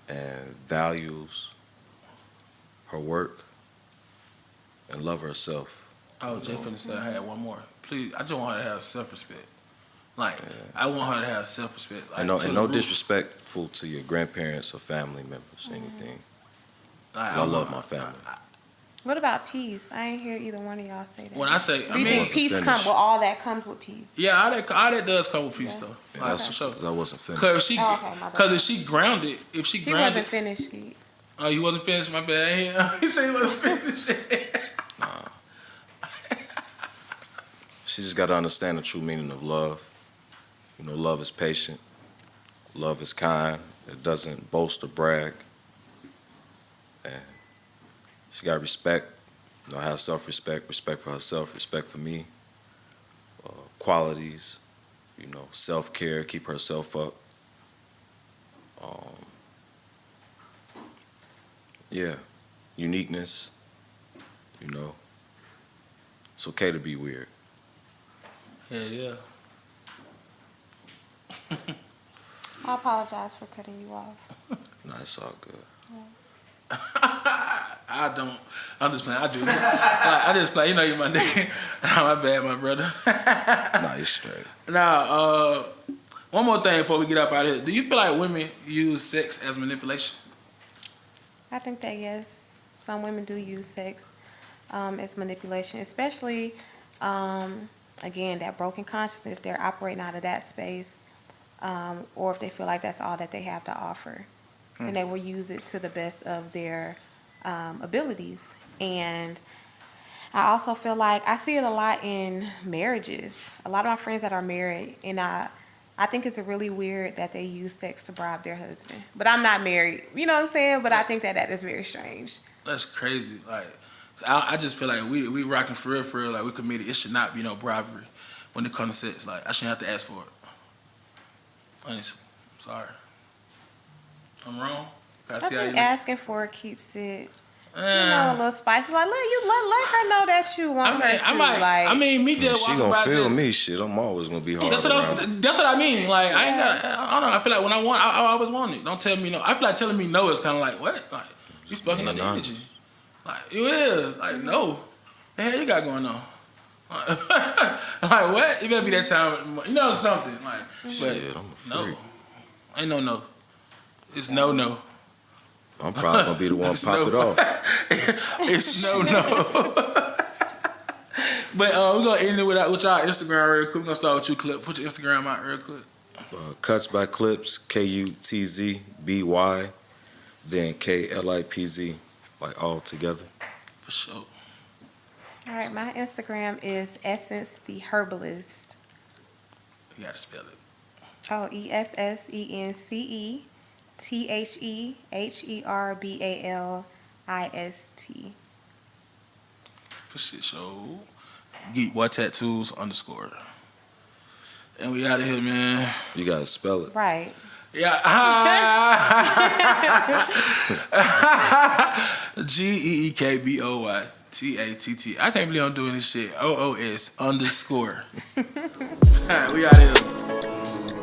and values her work and love herself. I was just finna say I had one more. Please, I just want her to have self-respect. Like, I want her to have self-respect. Like, And no, to and the no roof. disrespectful to your grandparents or family members, anything. Like, 'Cause I love my family. What about peace? I ain't hear either one of y'all say that. When I say, I Do you mean, think peace finished. comes with all that comes with peace? yeah, all that does come with peace, though. Yeah, Like, that's for sure. because I wasn't finished. Cause if she, Oh, okay, my bad. cause if she grounded, He wasn't finished. Oh, you wasn't finished. My bad. He said he wasn't finished. She just got to understand the true meaning of love. You know, love is patient. Love is kind. It doesn't boast or brag. And she got respect. You know, have self-respect, respect for herself, respect for me. Qualities, you know, self-care, keep herself up. Yeah, uniqueness, you know. It's okay to be weird. Yeah. I apologize for cutting you off. No, it's all good. I I don't. I'm just playing. I do. Like, I just play. You know, you my nigga. My bad, my brother. Nah, you straight. Now, one more thing before we get up out of here. Do you feel like women use sex as manipulation? I think that yes, some women do use sex as manipulation, especially, again, that broken consciousness, if they're operating out of that space, or if they feel like that's all that they have to offer. And they will use it to the best of their abilities. And I also feel like I see it a lot in marriages. A lot of my friends that are married, and I think it's really weird that they use sex to bribe their husband. But I'm not married, you know what I'm saying? But I think that is very strange. That's crazy. Like, I just feel like we rocking for real, like we committed. It should not be no bribery when it comes to sex. Like, I shouldn't have to ask for it. Honestly, sorry. I'm wrong. I See how you think look? asking for it keeps it, you know, a little spicy. Like, let her know that you want her to. Me just She walking gonna by feel just, me, shit. I'm always gonna be hard That's around. what I mean. Like, I ain't got. I don't know. I feel like when I want, I always want it. Don't tell me no. I feel like telling me no is kind of like what? Like you fucking up the energy. Like you is like no. The hell you got going on? Like what? It better be that time. You know something. Like but Shit, I'm a freak. no, ain't no. It's no. I'm probably gonna be the one to pop it off. It's no. But we're gonna end it with y'all Instagram real quick. We're gonna start with you, Clip. Put your Instagram out real quick. Cuts by Clips, KUTZBY, then KLIPZ, like all together. For sure. All right, my Instagram is Essence the Herbalist. You gotta spell it. Oh, ESSENCETHEHERBALIST. For shit show. Geek Boy Tattoos _. And we out of here, man. You gotta spell it. Right. Yeah. GEEKBOYTATT. I can't believe I'm doing this shit. OOS _. All right, we out of here.